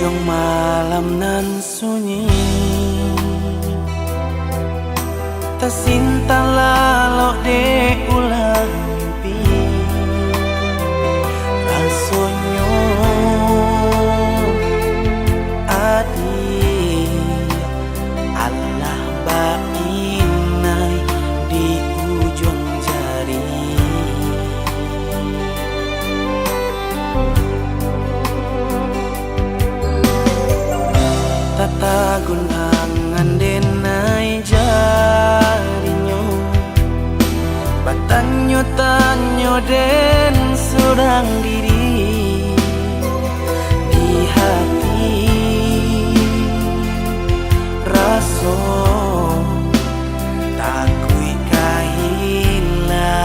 ujung malam nan sunyi, tersinta lalu de ulang mimpi. Rasonyo adi Allah bainai di ujung jari. Tata gunangan denai jarinyo, batanyo tanyo den surang diri di hati. Raso takui kehilangan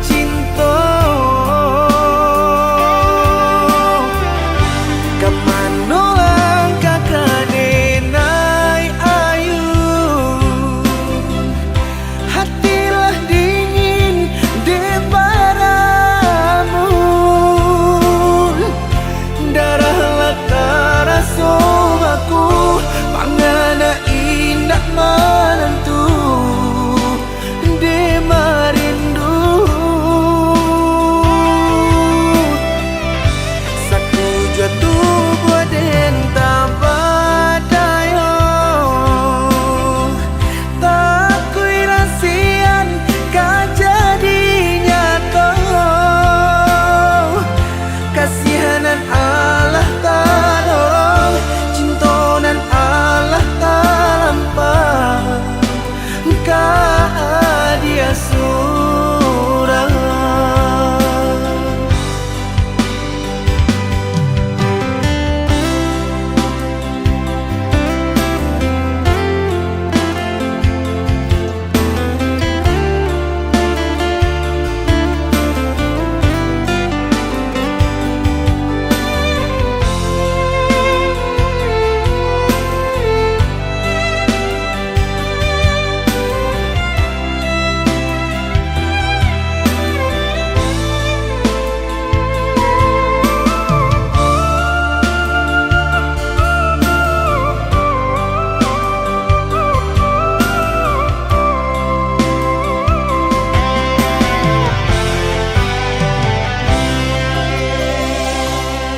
cinta. Kemana langkah kadenai ayu, hatilah dingin di padamu. Darahlah terasa aku, pangana indah menentu di merindu. Satu jatuh buat entah badayo, tak kui rasian kajadinya kau. Kasihanan Allah tolong, cintonan Allah talampa, kah dia surang.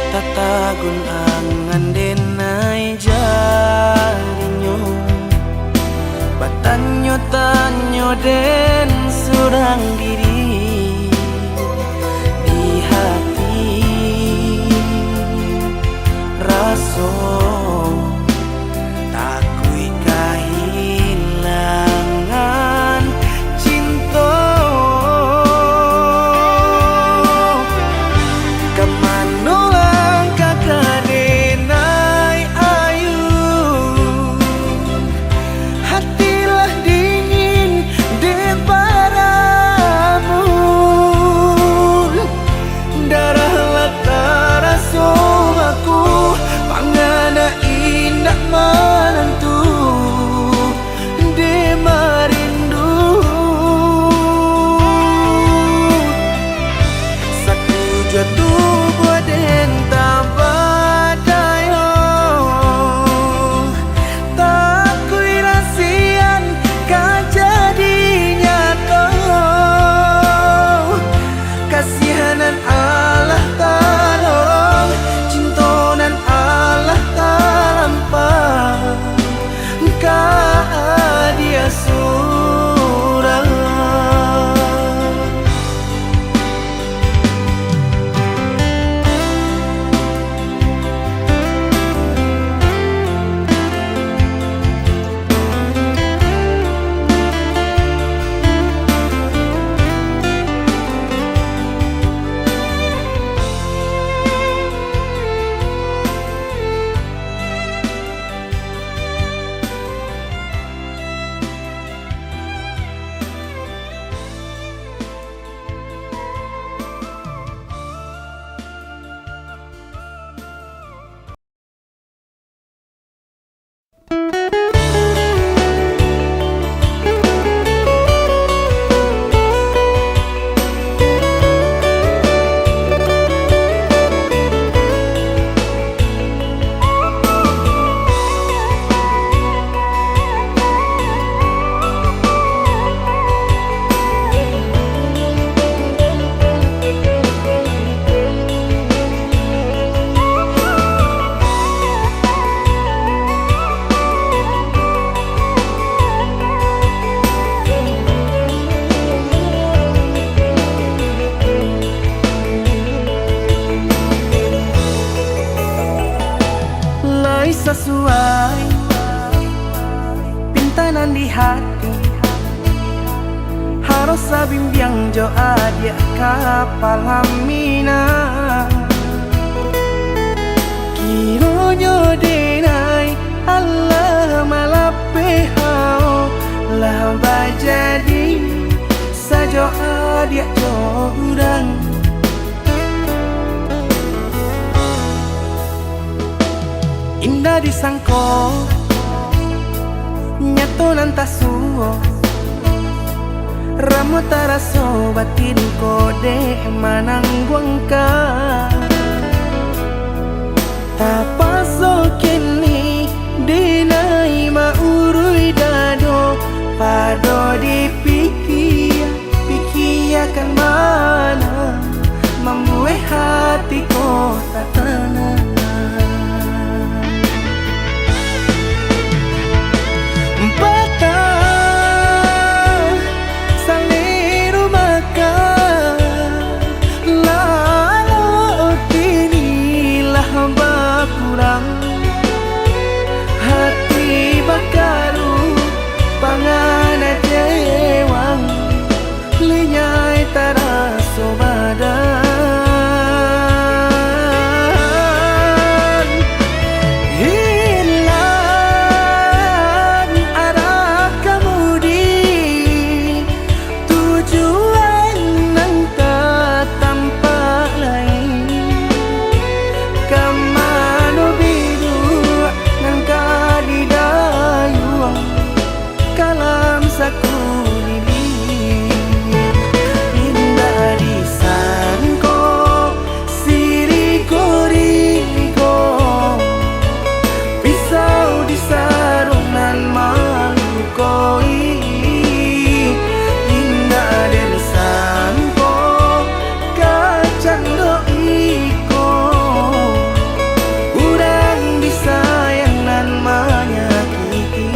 Tata gunangan denai jarinyo, batanyo tanyo den surang diri di hati. Raso takui kehilangan cinta. Kemana langkah kadenai ayu, hatilah dingin di padamu. Darahlah terasa aku, pangana indah menentu di merindu. Satu jatuh buat entah badayo, tak kui rasian kajadinya kau. Kasihanan Allah tolong, cintonan Allah talampa, kah dia surang. sesuai pintanan di hati. Harus sabimbiang jo adia kapal hamina. Kironyo denai Allah malape hao lah bajadi sajo adia jo urang. Indah disangko nyato nantasuo Ramo taraso batin kode manangguangka. Tapaso kini dinai maurui dado pado dipikir pikiakan mana membuat hatiku tak tenang. Hati bakaru pangana jewang linyai taraso badan. Hilang arah kemudi tujuan nang tak tampak lain. Kamano biru nang kadidayuang kalam sakunili. Indah disangko siriko-riko pisau di sarungan malukoi. Indah disangko kacang doiko urang disayang nan menyakiti.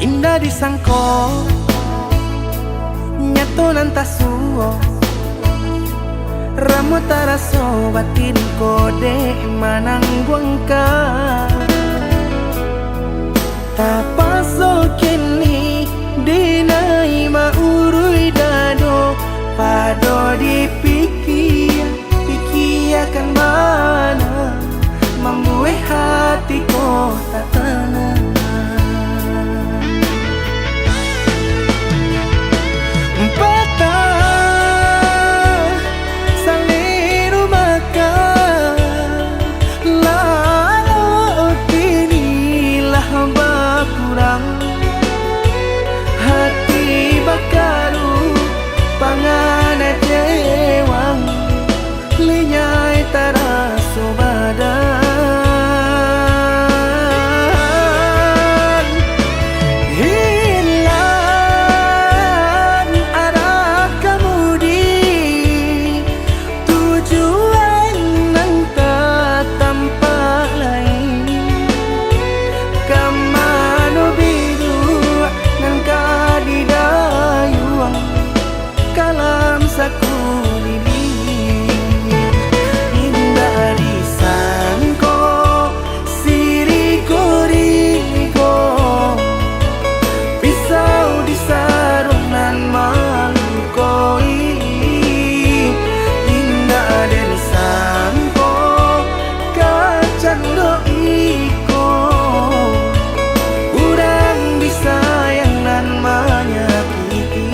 Indah disangko nyato nantasuo Ramo taraso batin kode manangguangka. Tapaso kini dinai maurui dado pado dipikir pikiakan mana membuat hatiku tak tenang. Hati bakaru pangana jewang linyai taraso badan. Hilang arah kemudi tujuan nang tak tampak lain. Kamano biru nang kadidayuang kalam sakunili. Indah disangko siriko-riko pisau di sarungan malukoi. Indah disangko kacang doiko urang disayang nan menyakiti.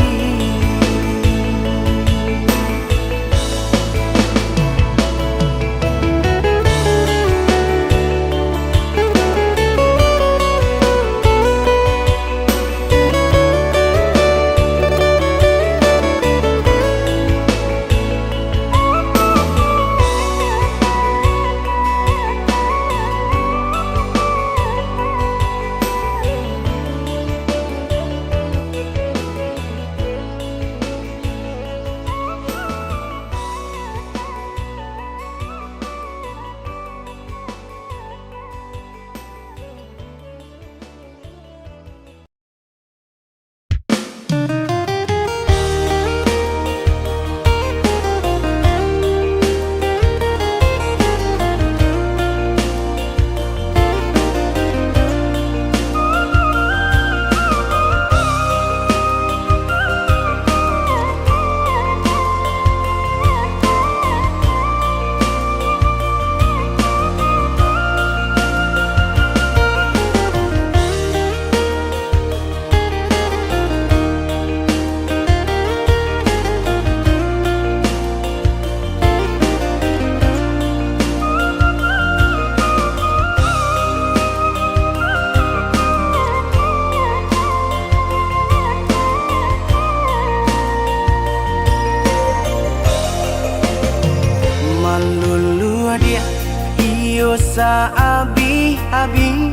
abi-abi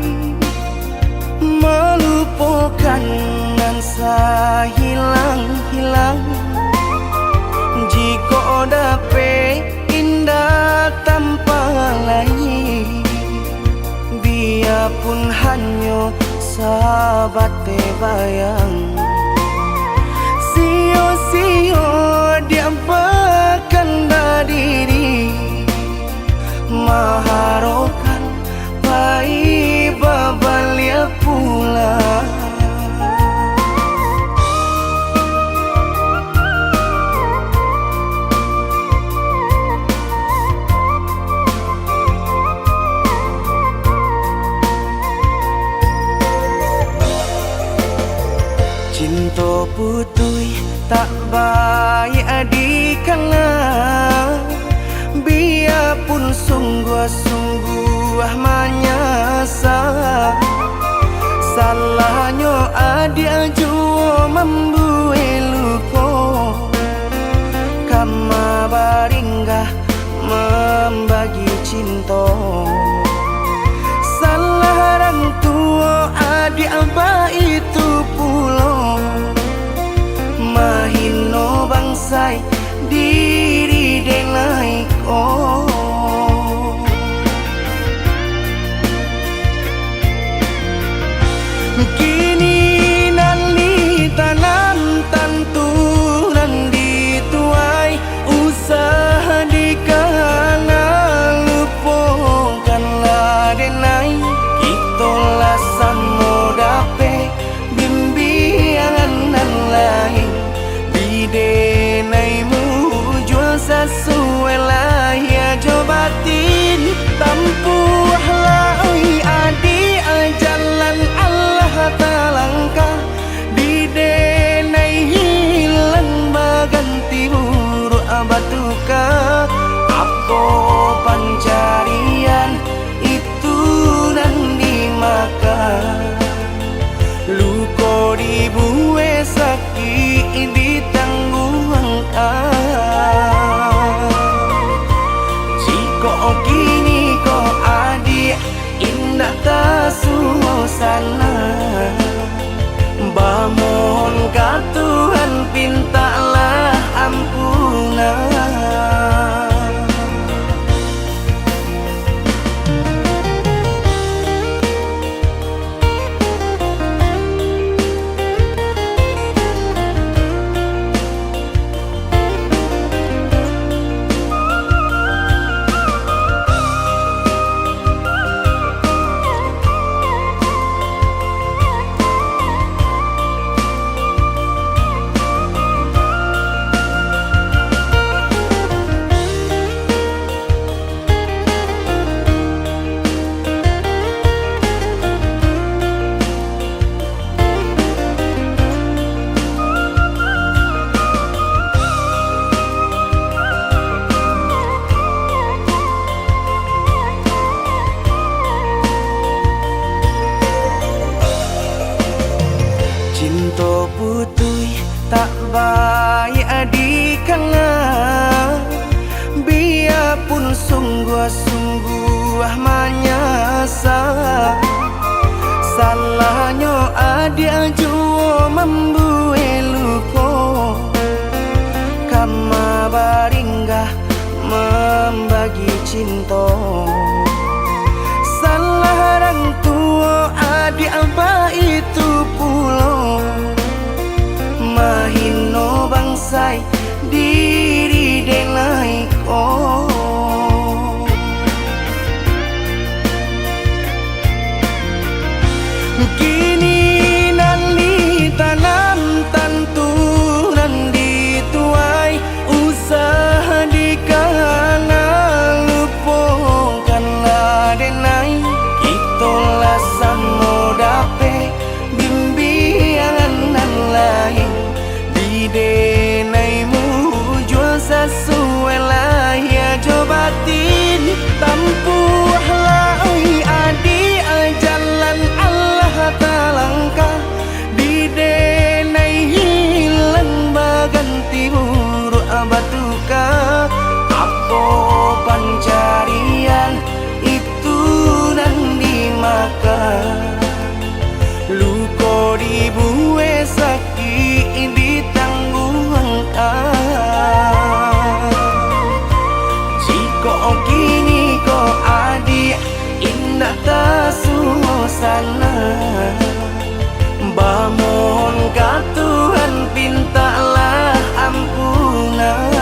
melupakan dan hilang-hilang. Jika dapat indah tanpa lain, biarpun hanya sahabat bayang. Sio-sio dia bahkan diri maharokan baik babalia pula. Cinta putui tak baik adikana, biarpun sungguh-sungguh menyasa. Salahnya adik jua membuat luka, kama baringgah membagi cinta. Salah orang tua adik abah itu pulau, mahino bangsai diri denai oh. Kini nali tanam tantu nan dituai, usaha dikana lupakanlah denai. Itolah samo dape bimbingan nan lain, bidenaimu jual sesuai lah ya jobatin. Tampuhlah oi adi jalan Allah talangkah, bidenai hilang baganti buruk abatuka. Apa pencarian itu dan dimakan, luka dibuat sakit ditanggung jika kini kau adik indah tak suasana, bamohon ka Tuhan pintalah ampunan. Cinta putui tak baik adikana, biarpun sungguh-sungguh menyasa. Salahnya adik jua membuat luka, kama baringgah membagi cinta. Salah orang tua adik abah itu pulau, mahino bangsai diri denai oh. Kini nali tanam tantu nan dituai, usaha dikana lupakanlah denai. Itolah samo dape bimbingan nan lain, bidenaimu jual sesuai lah ya jobatin. Tampuhlah oi adi jalan Allah talangkah, bidenai hilang baganti buruk abatuka. Apa pencarian itu sana. Bamohon ka Tuhan, pintalah ampunan.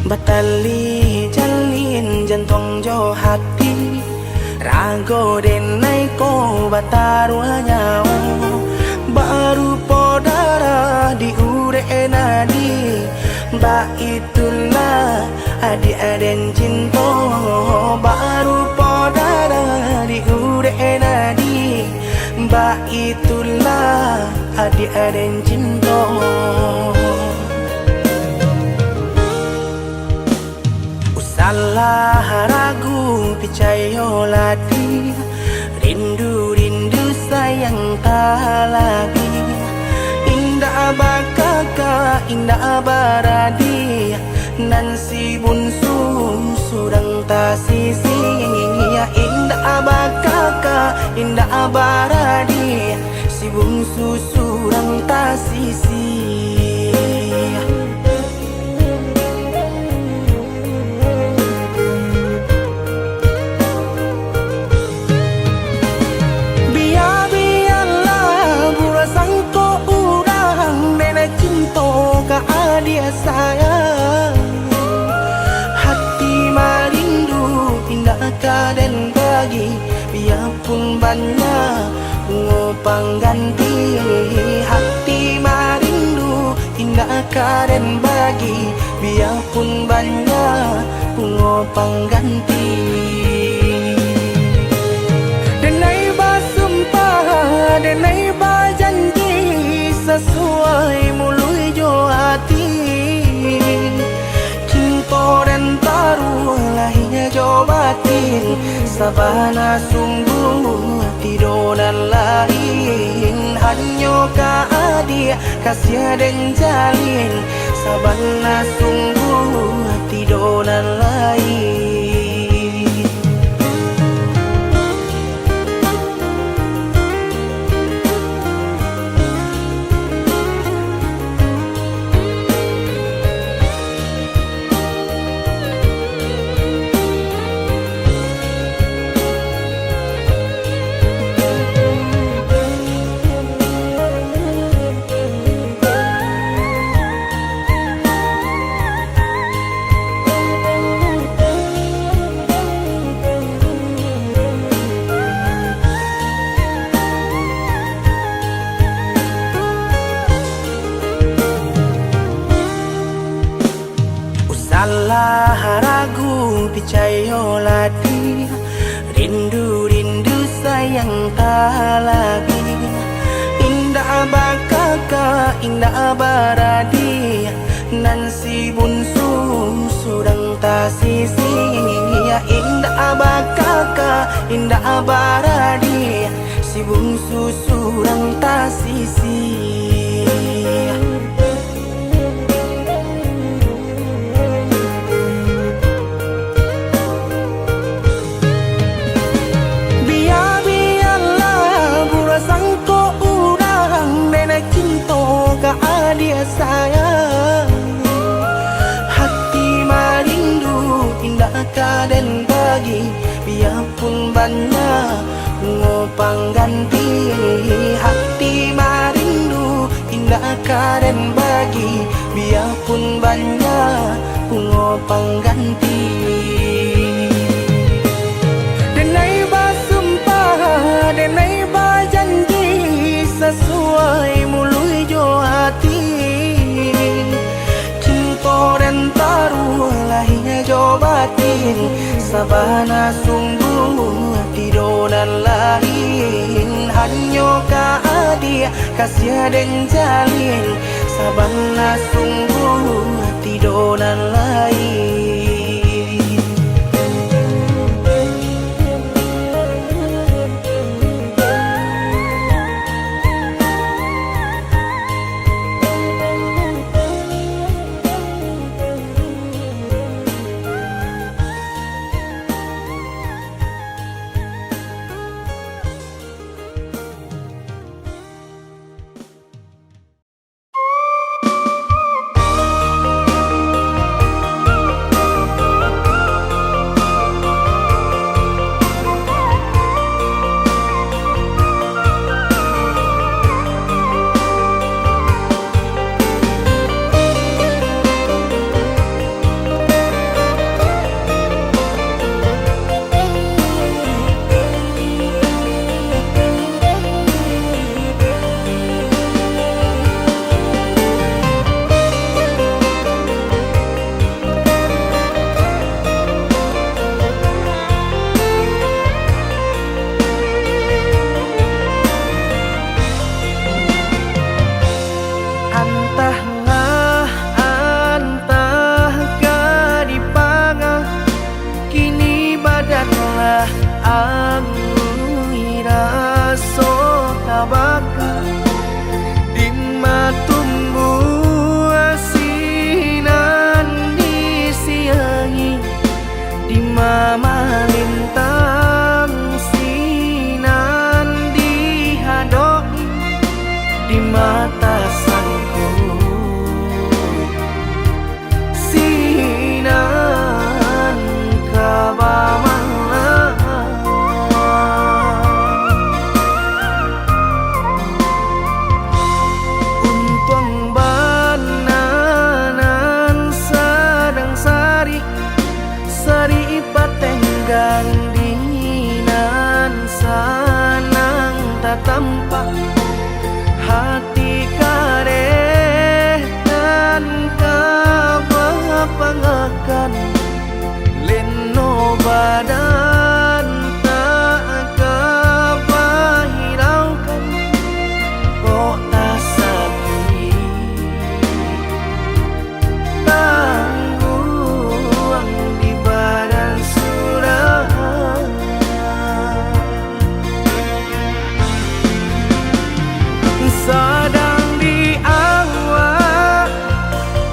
Batali jalin jantung jo hati, rago denai ko batarua nyau, baru podara di ure nadi, ba itulah adi aden cinto, baru podara di ure nadi, ba itulah adi aden cinto. Salah ragu picayo lati, rindu sayang tak lagi. Indah bakaka indah baradi, nan si bunsu surang tak sisi. Indah bakaka indah baradi, si bunsu surang tak sisi. Dia sayang, hati marindu indah kaden bagi, biarpun banyak ngopang ganti. Hati marindu indah kaden bagi, biarpun banyak ngopang ganti. Denai basumpah, denai bajanji, sesuai mului jo hati. Cinta dan taruh lahirnya jo batin, sabana sungguh tidur dan lain. Hanya ka adia kasih dan jalin, sabana sungguh tidur dan lain. Salah ragu picayo lati, rindu sayang tak lagi. Indah bakaka indah baradi, nan si bunsu surang tak sisi. Indah bakaka indah baradi, si bungsu surang tak sisi. Biarlah burasangko urang nenek cinta tidak kaden bagi, biarpun banyak bunga pengganti. Hati marindu tidak kaden bagi, biarpun banyak bunga pengganti. Denai bersumpah, denai berjanji, sesuai mulut jo hati. Cinta dan taruh lahirnya jo batin, sabana sungguh tidur dan lain. Hanya keadia kasih dan jalin, sabana sungguh tidur dan lain. Tampak hati kareh dan kapangakan leno badan tak kabahiraukan kok tak sakit tangguang di badan surah. Sadang di awak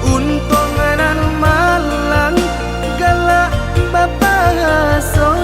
untung dan malang galak bapak so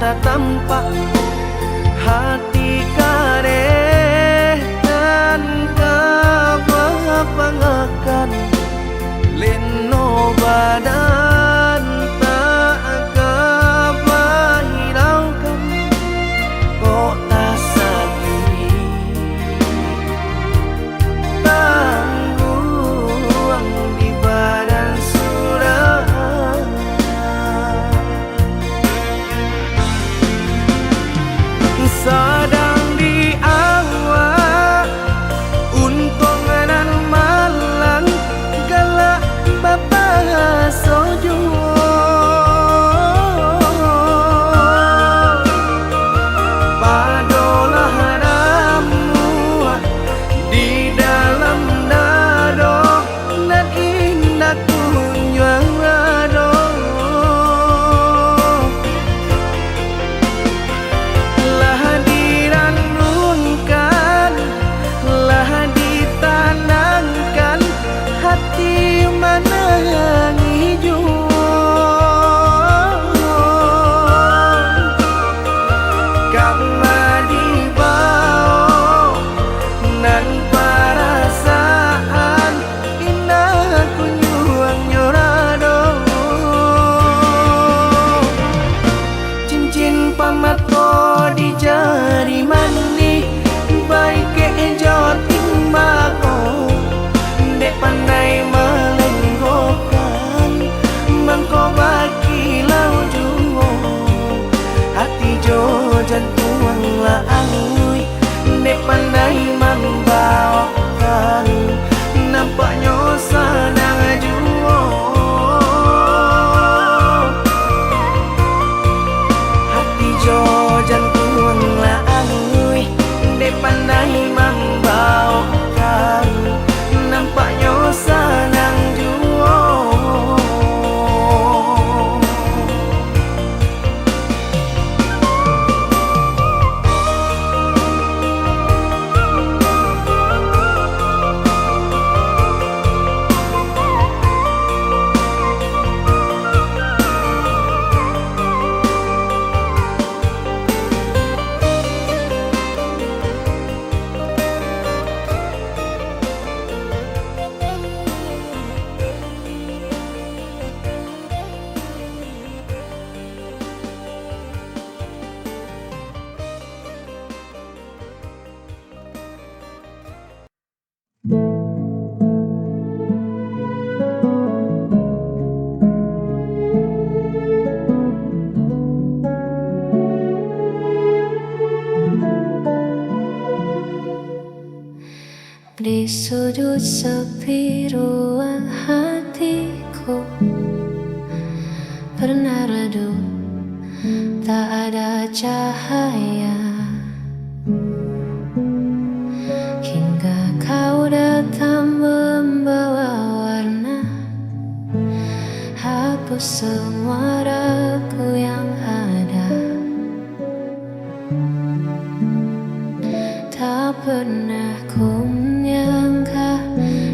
tak tampak hati kareh dan kepangakan leno badan tak kebahiraukan kok tak sakit tangguang di badan surah sedang di awak untung dan malang galak bapak sojo padolah hadamu di dalam dado dan indah kunjung rado lah diranunkan lah ditanangkan hati menangi kama dibawa nan perasaan indah kunjung nyorado cincin pamato di jari mani baik ke joting bako dek pandai melenggokan mengko baki lau juo hati jo jantung la angui dek pandai membawakan nampaknya sedang juo hati jo jantung la angui dek pandai membawakan nampaknya sedang juo Di sudut sepi ruang hatiku pernah redup, tak ada cahaya hingga kau datang membawa warna hapus semua ragu yang ada. Tak pernah ku menyangka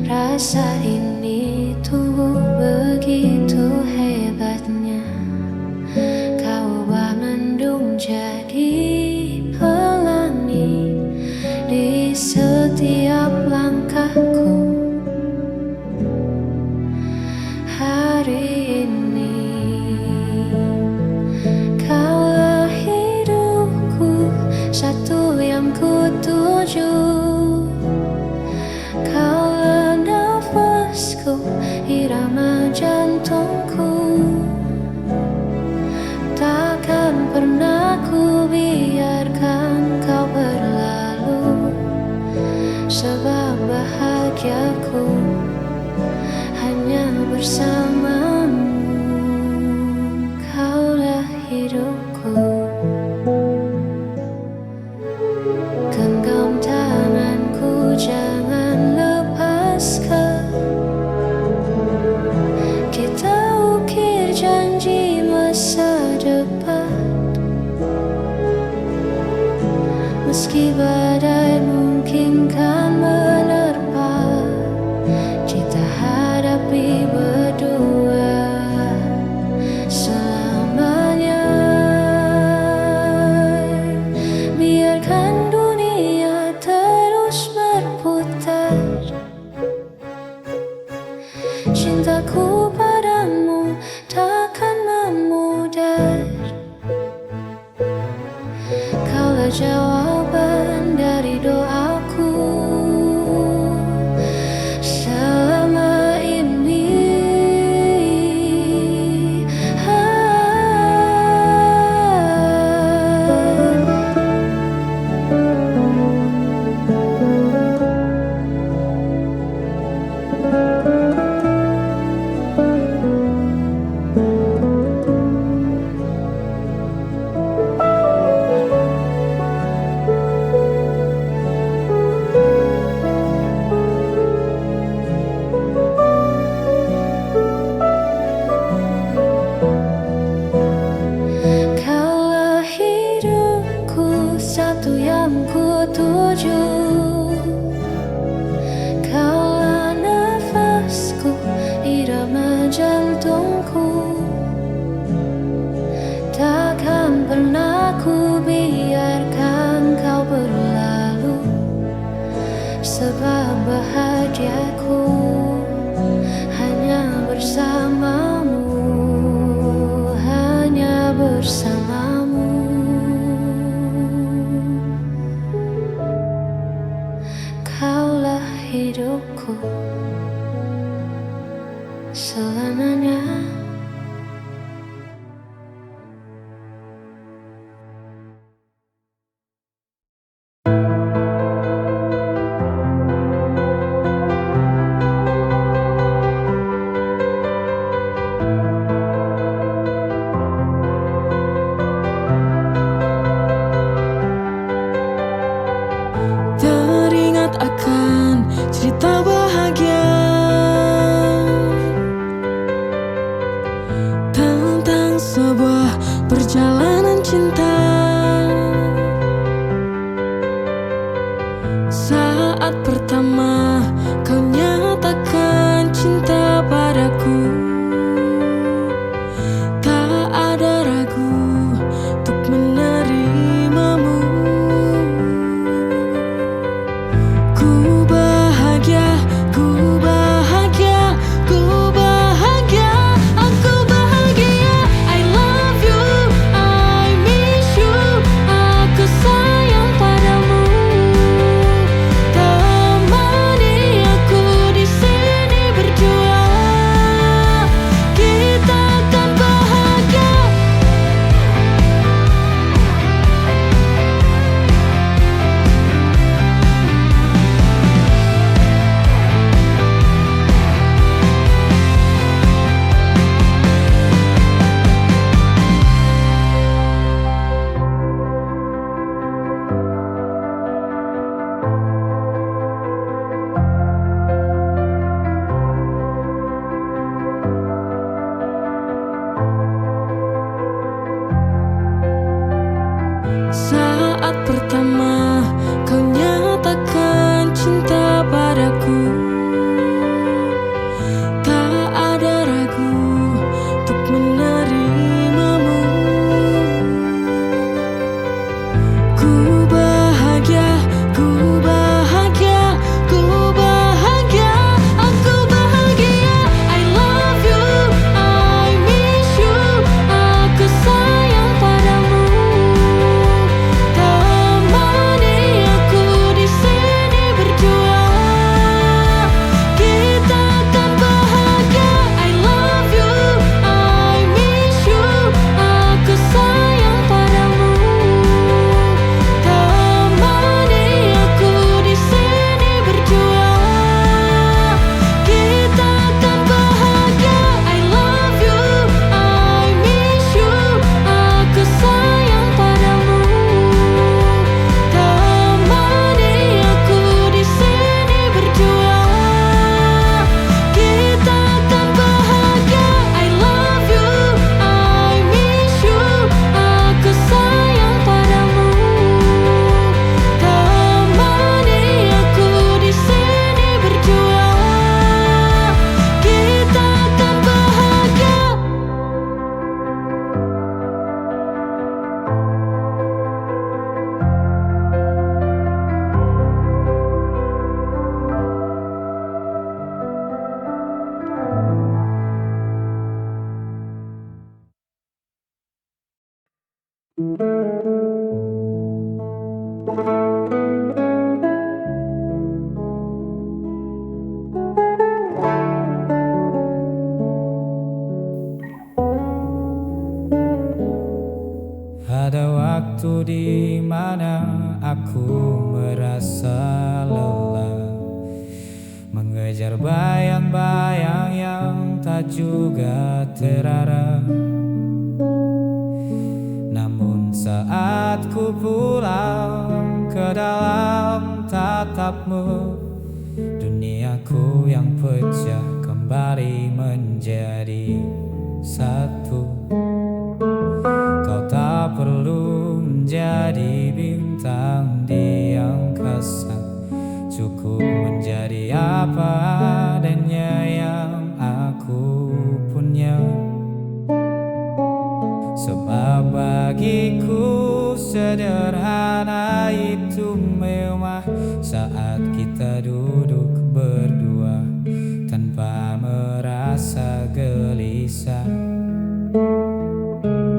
rasa ini tuh begitu hebatnya. Kau ubah mendung jadi pelangi di setiap langkahku. Hari ini kaulah hidupku, satu yang ku tuju. Kaulah nafasku, irama jantungku. Takkan pernah ku biarkan kau berlalu, sebab bahagiaku hanya bersamamu. Kaulah hidupku. Genggam tanganku, jangan lepaskan. Kita ukir janji masa depan. Meski badai mungkin kan menerpa, kita hadapi berdua selamanya. bahagiaku hanya bersamamu, hanya bersamamu. Kaulah hidupku selamanya. Teringat akan cerita bahagia tentang sebuah perjalanan cinta. Saat pertama kau nyatakan cinta padaku, tak ada ragu untuk menerimamu. Ku bahagia, ku bahagia, ku bahagia, aku bahagia. I love you, I miss you, aku sayang padamu. Temani aku di sini berjuang, kita akan bahagia. Saat pertama kau nyatakan cinta padaku, tak ada ragu untuk menerimamu. Ku bahagia, ku bahagia, ku bahagia, aku bahagia. I love you, I miss you, aku sayang padamu. Temani aku di sini berjuang, kita akan bahagia. I love you, I miss you, aku sayang padamu. Temani aku di sini berjuang, kita akan bahagia. I love you, I miss you, aku sayang padamu. Temani aku di sini berjuang, kita akan bahagia. I love you, I miss you, aku sayang padamu. Temani aku di sini berjuang, kita akan bahagia. Ada waktu di mana aku merasa lelah, mengejar bayang-bayang yang tak juga terarah. Namun saat ku pulang ke dalam tatapmu, duniaku yang pecah kembali menjadi satu. Kau tak perlu menjadi bintang di angkasa, cukup menjadi apa adanya yang aku punya. Sebab bagiku sederhana itu mewah saat kita duduk rasa gelisah.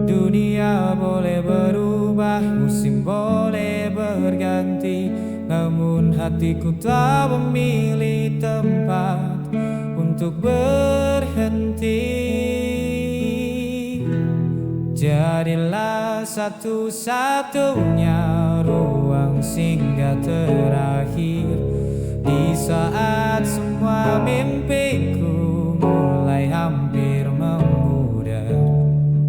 Dunia boleh berubah, musim boleh berganti, namun hatiku tak memilih tempat untuk berhenti. Jadilah satu-satunya ruang singgah terakhir di saat semua mimpiku mulai hampir memudar.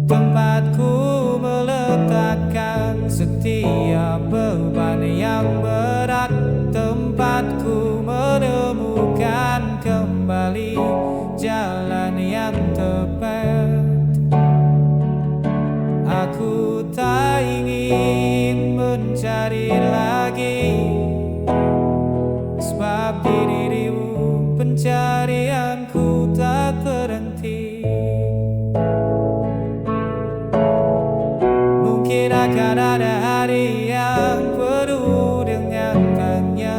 Tempatku meletakkan setiap beban yang berat, tempatku menemukan kembali jalan yang tepat. Aku tak ingin mencari lagi, sebab di dirimu pencarianku tak berhenti. Mungkin akan ada hari yang penuh dengan tanya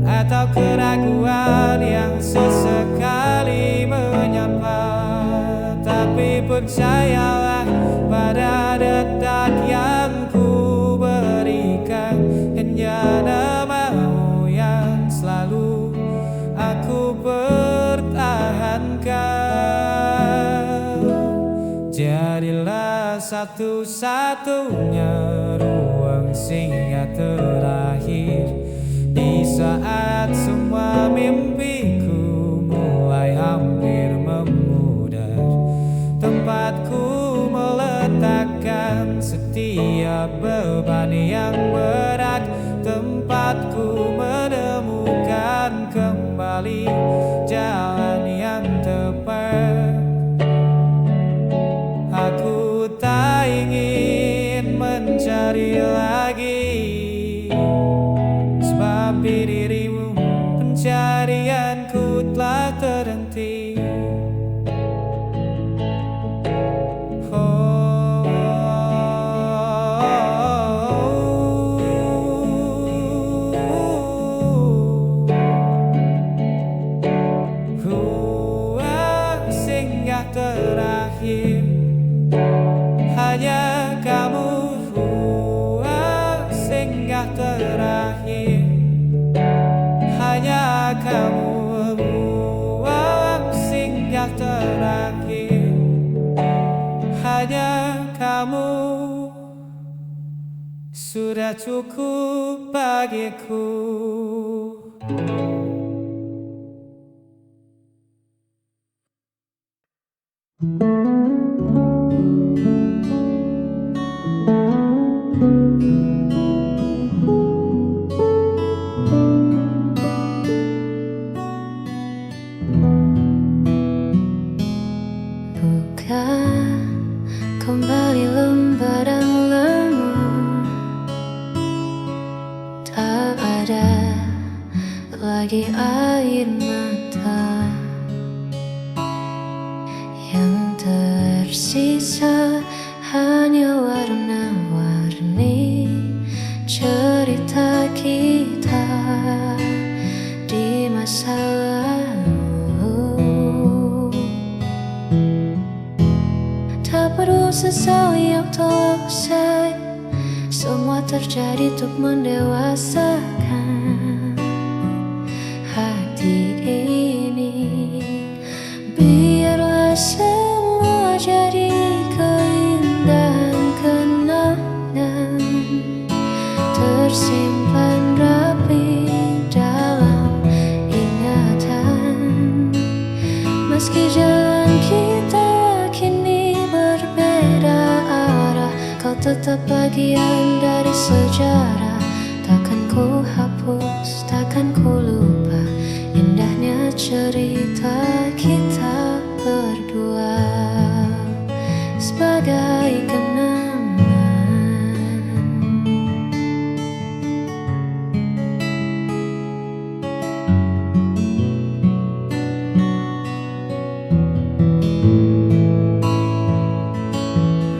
atau keraguan yang sesekali menyapa. Tapi percayalah pada detak yang ku berikan, hanya namamu yang selalu aku pertahankan. Jadilah satu-satunya ruang singgah terakhir di saat semua mimpiku mulai hampir memudar. Tempatku meletakkan setiap beban yang berat, tempatku menemukan kembali jalan yang tepat. Aku tak ingin mencari lagi, sebab di dirimu pencarianku telah terhenti. Singgah terakhir hanya kamu, ruang singgah terakhir hanya kamu, ruang singgah terakhir hanya kamu. Sudah cukup bagiku. Buka kembali lembaran lama, tak ada lagi air mata yang tersisa, hanya warna-warni cerita kita di masa lalu. Tak perlu sesali yang telah usai, semua terjadi untuk mendewasakan hati ini. Biarlah semua jadi keindahan kenangan, tersimpan rapi dalam ingatan. Meski jalan kita kini berbeda arah, kau tetap bagian dari sejarah. Takkan ku hapus, takkan ku lupa indahnya cerita kita berdua sebagai kenangan.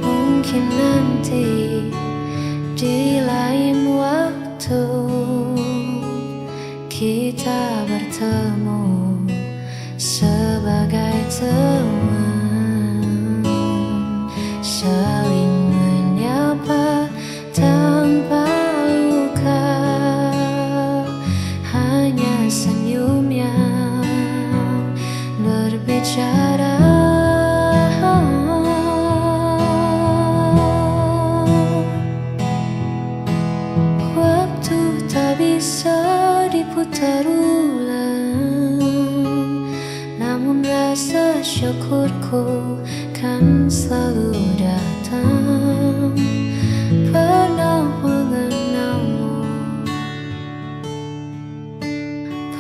Mungkin nanti di lain waktu kita bertemu berteman, saling menyapa tanpa luka, hanya senyum yang berbicara. Waktu tak bisa diputar ulang, namun rasa syukurku kan selalu datang. Pernah mengenalmu,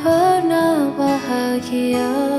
pernah bahagia.